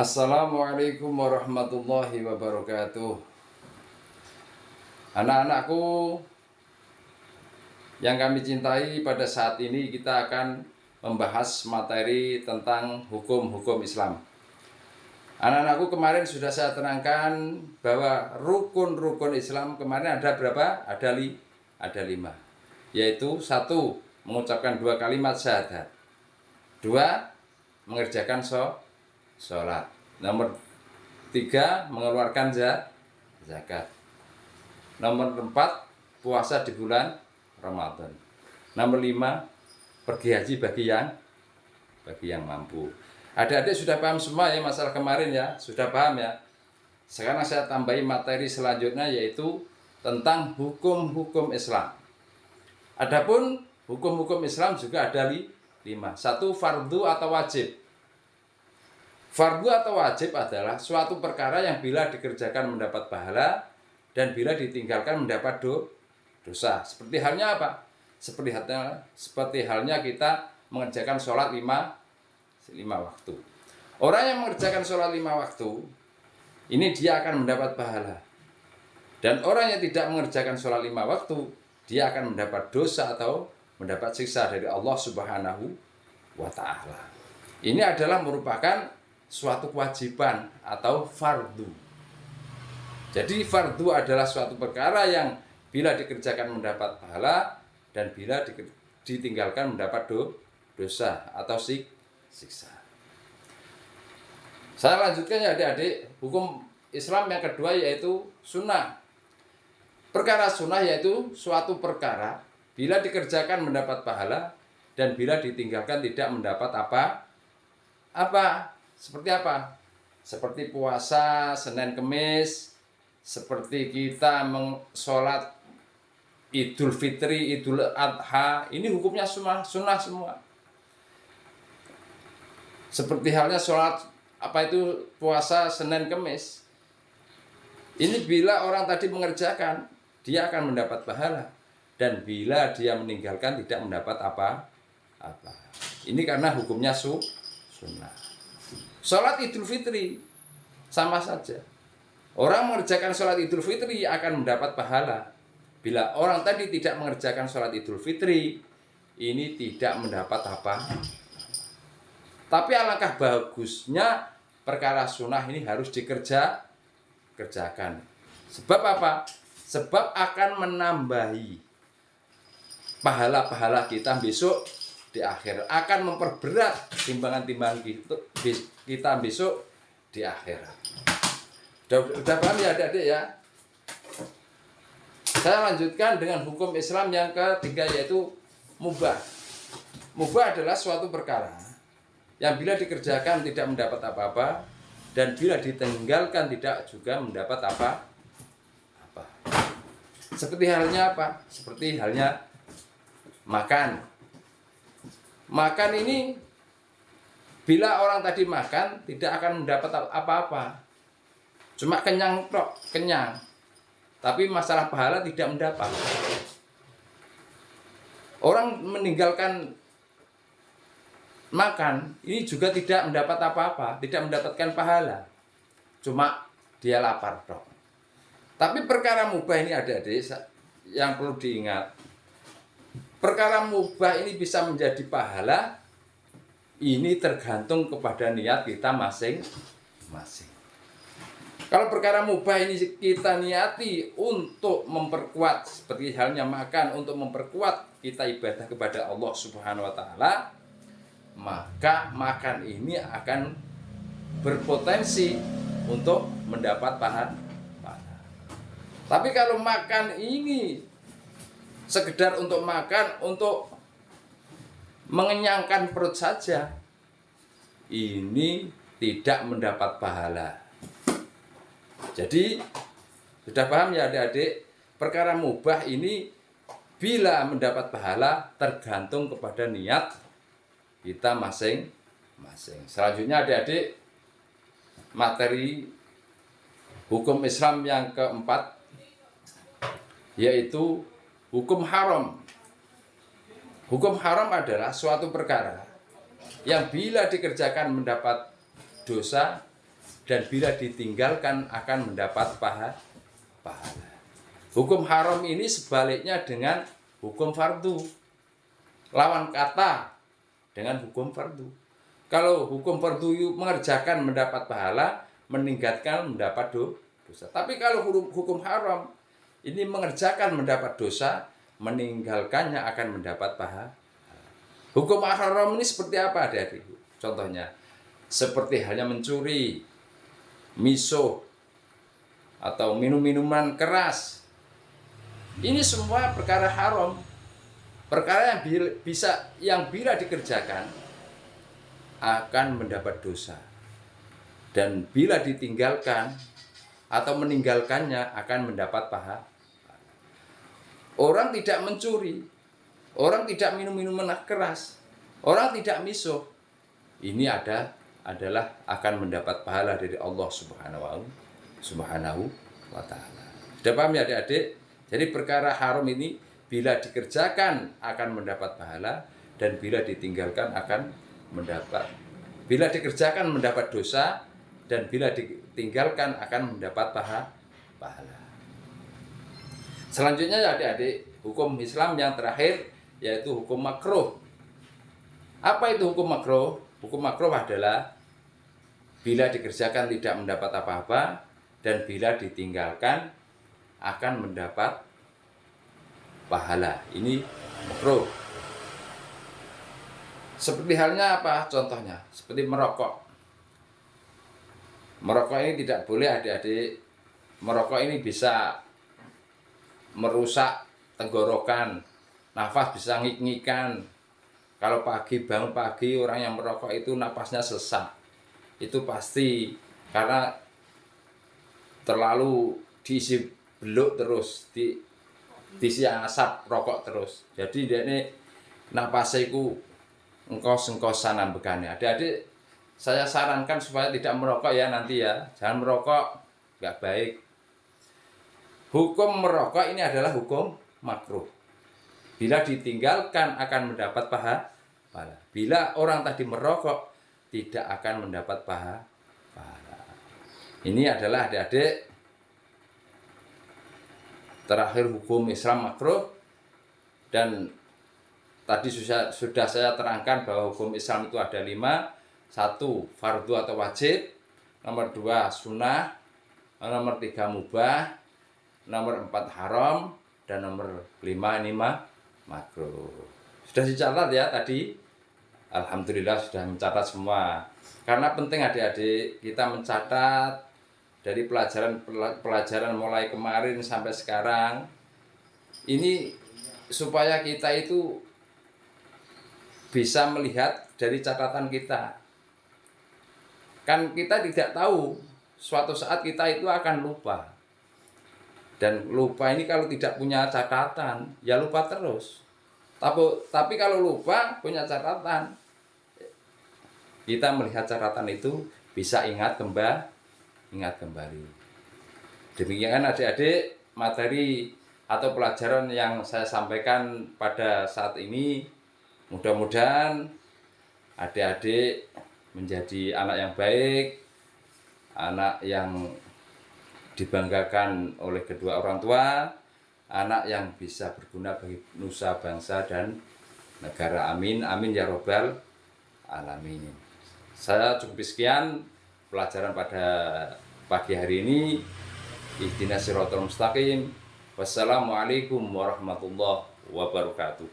Assalamualaikum warahmatullahi wabarakatuh. Anak-anakku yang kami cintai, pada saat ini kita akan membahas materi tentang hukum-hukum Islam. Anak-anakku, kemarin sudah saya terangkan bahwa rukun-rukun Islam kemarin ada berapa? Ada 5. Yaitu 1. Mengucapkan 2 kalimat syahadat. 2. Mengerjakan sholat. Nomor 3. Mengeluarkan zakat. Nomor 4. Puasa di bulan Ramadan. Nomor 5. Pergi haji bagi yang mampu. Adik-adik sudah paham semua ya masalah kemarin ya? Sudah paham ya? Sekarang saya tambahi materi selanjutnya, yaitu tentang hukum-hukum Islam. Adapun hukum-hukum Islam juga ada 5. 1. Fardu atau wajib. Fardu atau wajib adalah suatu perkara yang bila dikerjakan mendapat pahala dan bila ditinggalkan mendapat dosa. Seperti halnya apa? Seperti halnya kita mengerjakan sholat 5 waktu. Orang yang mengerjakan sholat 5 waktu, ini dia akan mendapat pahala. Dan orang yang tidak mengerjakan sholat 5 waktu, dia akan mendapat dosa atau mendapat siksa dari Allah Subhanahu wa Ta'ala. Ini adalah merupakan suatu kewajiban atau fardu. Jadi fardu adalah suatu perkara yang bila dikerjakan mendapat pahala dan bila ditinggalkan mendapat dosa atau siksa. Saya lanjutkan ya adik-adik, hukum Islam yang kedua yaitu sunnah. Perkara sunnah yaitu suatu perkara bila dikerjakan mendapat pahala dan bila ditinggalkan tidak mendapat apa? Seperti apa? Seperti puasa Senin Kemis, seperti kita sholat Idul Fitri, Idul Adha, ini hukumnya sunnah semua. Seperti halnya sholat puasa Senin Kemis. Ini bila orang tadi mengerjakan, dia akan mendapat pahala. Dan bila dia meninggalkan tidak mendapat apa. Ini karena hukumnya sunnah. Sholat Idul Fitri sama saja. Orang mengerjakan sholat Idul Fitri akan mendapat pahala. Bila orang tadi tidak mengerjakan sholat Idul Fitri, ini tidak mendapat apa. Tapi alangkah bagusnya perkara sunnah ini harus dikerjakan. Sebab apa? Sebab akan menambahi pahala-pahala kita besok di akhir, akan memperberat timbangan-timbangan kita besok di akhirat. Udah paham ya adik-adik ya? Saya lanjutkan dengan hukum Islam yang ketiga yaitu mubah. Mubah adalah suatu perkara yang bila dikerjakan tidak mendapat apa-apa dan bila ditinggalkan tidak juga mendapat apa. Seperti halnya apa? Seperti halnya makan. Makan ini bila orang tadi makan tidak akan mendapat apa-apa. Cuma kenyang. Tapi masalah pahala tidak mendapat. Orang meninggalkan makan ini juga tidak mendapat apa-apa, tidak mendapatkan pahala. Cuma dia lapar dok. Tapi perkara mubah ini adik-adik yang perlu diingat. Perkara mubah ini bisa menjadi pahala, ini tergantung kepada niat kita masing-masing. Kalau perkara mubah ini kita niati untuk memperkuat, seperti halnya makan, untuk memperkuat kita ibadah kepada Allah Subhanahu wa Ta'ala, maka makan ini akan berpotensi untuk mendapat pahala. Tapi kalau makan ini sekedar untuk makan, untuk mengenyangkan perut saja, ini tidak mendapat pahala. Jadi sudah paham ya adik-adik, perkara mubah ini bila mendapat pahala tergantung kepada niat kita masing-masing. Selanjutnya adik-adik, materi hukum Islam yang keempat yaitu hukum haram. Hukum haram adalah suatu perkara yang bila dikerjakan mendapat dosa dan bila ditinggalkan akan mendapat pahala. Hukum haram ini sebaliknya dengan hukum fardu. Lawan kata dengan hukum fardu. Kalau hukum fardu mengerjakan mendapat pahala, meninggalkan mendapat dosa. Tapi kalau hukum haram ini mengerjakan mendapat dosa, meninggalkannya akan mendapat pahala. Hukum haram ini seperti apa, adik-adik? Contohnya, seperti halnya mencuri, misuh, atau minum-minuman keras. Ini semua perkara haram. Perkara yang bila dikerjakan akan mendapat dosa. Dan bila ditinggalkan atau meninggalkannya akan mendapat pahala. Orang tidak mencuri, orang tidak minum minuman keras, orang tidak misuh. Ini adalah akan mendapat pahala dari Allah Subhanahu wa ta'ala. Sudah paham ya adik-adik? Jadi perkara haram ini bila dikerjakan akan mendapat pahala, dan bila ditinggalkan akan dikerjakan mendapat dosa, dan bila ditinggalkan akan mendapat pahala. Selanjutnya ya adik-adik, hukum Islam yang terakhir yaitu hukum makruh. Apa itu hukum makruh? Hukum makruh adalah bila dikerjakan tidak mendapat apa-apa, dan bila ditinggalkan akan mendapat pahala. Ini makruh. Seperti halnya apa? Contohnya, seperti merokok. Merokok ini tidak boleh adik-adik. Merokok ini bisa merusak tenggorokan, nafas bisa ngik-ngikan. Kalau bangun pagi orang yang merokok itu napasnya sesak. Itu pasti karena terlalu diisi beluk terus, diisi asap rokok terus. Jadi dia ini napasnya itu engkos-engkosan ambekane. Adik-adik, saya sarankan supaya tidak merokok ya nanti ya. Jangan merokok, nggak baik. Hukum merokok ini adalah hukum makruh. Bila ditinggalkan akan mendapat pahala. Bila orang tadi merokok tidak akan mendapat pahala. Ini adalah adik-adik terakhir hukum Islam makruh. Dan tadi sudah saya terangkan bahwa hukum Islam itu ada 5. 1. Fardu atau wajib. Nomor 2. Sunnah. Nomor 3. Mubah. Nomor 4. Haram. Dan nomor 5 ini makruh. Sudah dicatat ya tadi? Alhamdulillah sudah mencatat semua. Karena penting adik-adik kita mencatat dari pelajaran mulai kemarin sampai sekarang. Ini supaya kita itu bisa melihat dari catatan kita. Kan kita tidak tahu suatu saat kita itu akan lupa. Dan lupa ini kalau tidak punya catatan, ya lupa terus. Tapi kalau lupa punya catatan, kita melihat catatan itu bisa ingat kembali. Demikian adik-adik materi atau pelajaran yang saya sampaikan pada saat ini. Mudah-mudahan adik-adik menjadi anak yang baik, anak yang dibanggakan oleh kedua orang tua, anak yang bisa berguna bagi nusa bangsa dan negara. Amin, amin ya robbal alamin. Saya cukup sekian pelajaran pada pagi hari ini. Ihdinas siratal mustaqim. Wassalamualaikum warahmatullahi wabarakatuh.